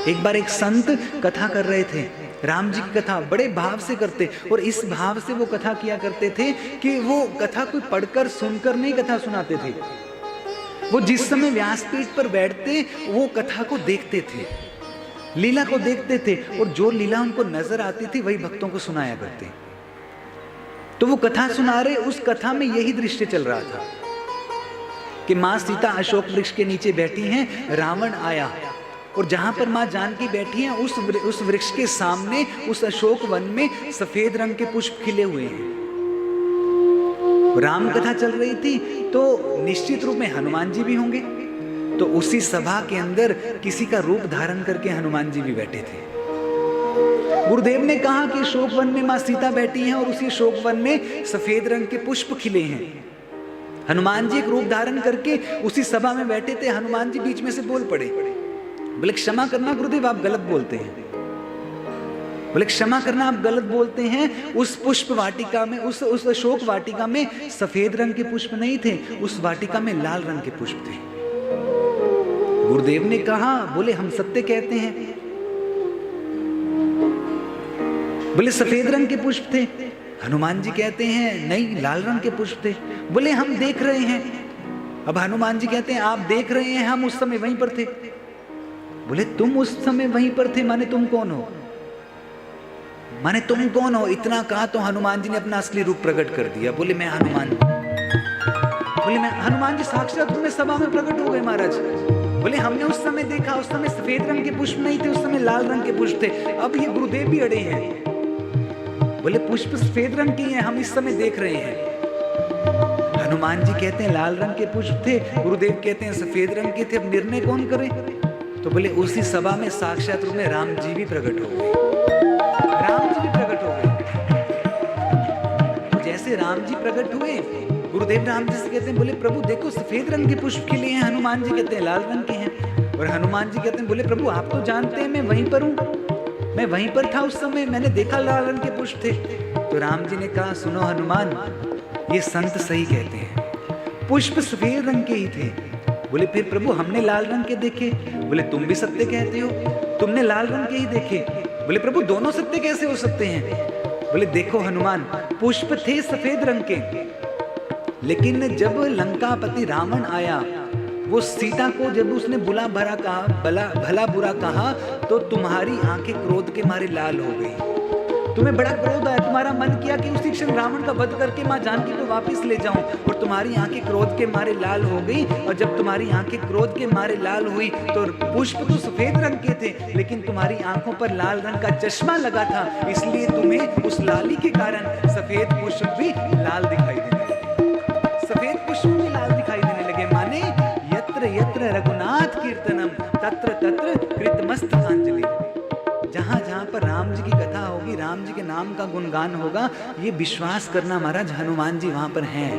एक बार एक संत कथा कर रहे थे, राम जी की कथा बड़े भाव से करते, और इस भाव से वो कथा किया करते थे कि वो कथा कोई पढ़कर सुनकर नहीं कथा सुनाते थे। वो जिस समय व्यासपीठ पर बैठते वो कथा को देखते थे, लीला को देखते थे, और जो लीला उनको नजर आती थी वही भक्तों को सुनाया करते। तो वो कथा सुना रहे, उस कथा में यही दृश्य चल रहा था कि माँ सीता अशोक वृक्ष के नीचे बैठी हैं, रावण आया, और जहां पर माँ जानकी बैठी हैं उस वृक्ष के सामने उस अशोक वन में सफेद रंग के पुष्प खिले हुए हैं। राम कथा चल रही थी तो निश्चित रूप में हनुमान जी भी होंगे, तो उसी सभा के अंदर किसी का रूप धारण करके हनुमान जी भी बैठे थे। गुरुदेव ने कहा कि अशोक वन में माँ सीता बैठी हैं और उसी अशोक वन में सफेद रंग के पुष्प खिले हैं। हनुमान जी एक रूप धारण करके उसी सभा में बैठे थे। हनुमान जी बीच में से बोल पड़े, बोले क्षमा करना गुरुदेव, आप गलत बोलते हैं। बोले क्षमा करना, आप गलत बोलते हैं। उस पुष्प वाटिका में, उस अशोक वाटिका में सफेद रंग के पुष्प नहीं थे, उस वाटिका में लाल रंग के पुष्प थे। गुरुदेव ने कहा, बोले हम सत्य कहते हैं। बोले सफेद रंग के पुष्प थे। हनुमान जी कहते हैं नहीं, लाल रंग के पुष्प थे। बोले हम देख रहे हैं। अब हनुमान जी कहते हैं आप देख रहे हैं, हम उस समय वहीं पर थे। बोले तुम उस समय वहीं पर थे, माने तुम कौन हो? माने तुम कौन हो? इतना कहा तो हनुमान जी ने अपना असली रूप प्रकट कर दिया। बोले मैं हनुमान। बोले मैं हनुमान जी साक्षात तुम्हें सभा में प्रकट हो गए महाराज। बोले हमने उस समय देखा, उस समय सफेद रंग के पुष्प नहीं थे, उस समय लाल रंग के पुष्प थे। अब ये गुरुदेव भी अड़े हैं। बोले पुष्प सफेद रंग की हैं, हम इस समय देख रहे हैं। हनुमान जी कहते हैं लाल रंग के पुष्प थे, गुरुदेव कहते हैं सफेद रंग के थे। अब निर्णय कौन करे? तो बोले उसी सभा में साक्षात रूप में राम जी भी प्रकट हो गए। राम जी भी प्रकट हो गए। तो जैसे राम जी प्रकट हुए, गुरुदेव राम जी से कहते हैं, बोले प्रभु देखो सफेद रंग के पुष्प के लिए हैं। हनुमान जी कहते हैं लाल रंग के हैं। और हनुमान जी कहते हैं, बोले प्रभु आप तो जानते हैं मैं वहीं पर हूँ, मैं वहीं पर था उस समय, मैंने देखा लाल रंग के पुष्प थे। तो राम जी ने कहा सुनो हनुमान, ये संत सही कहते हैं, पुष्प सफेद रंग के ही थे। बोले फिर प्रभु हमने लाल रंग के देखे। बोले तुम भी सत्य कहते हो, तुमने लाल रंग के ही देखे। बोले प्रभु दोनों सत्य कैसे हो सकते हैं? बोले देखो हनुमान, पुष्प थे सफेद रंग के, लेकिन जब लंकापति रावण आया, वो सीता को जब उसने भला बुरा कहा तो तुम्हारी आंखें क्रोध के मारे लाल हो गई। तुम्हें बड़ा क्रोध आया, तुम्हारा मन किया कि उसी क्षण रावण का वध करके माँ जानकी को वापस ले जाऊं, और तुम्हारी आंखें क्रोध के मारे लाल हो गई। और जब तुम्हारी आंखें क्रोध के मारे लाल हुई तो पुष्प तो सफेद रंग के थे, लेकिन तुम्हारी आंखों पर लाल रंग का चश्मा लगा था, इसलिए तुम्हें उस लाली के कारण सफेद पुष्प भी लाल दिखाई देने लगे। सफेद पुष्प भी लाल दिखाई देने लगे, माने यत्र यत्र रघुनाथ कीर्तनम तत्र तत्र कृतमस्तकांजलि। जहां जहां पर राम जी की कथा होगी, राम जी के नाम का गुणगान होगा, ये विश्वास करना महाराज हनुमान जी वहां पर हैं।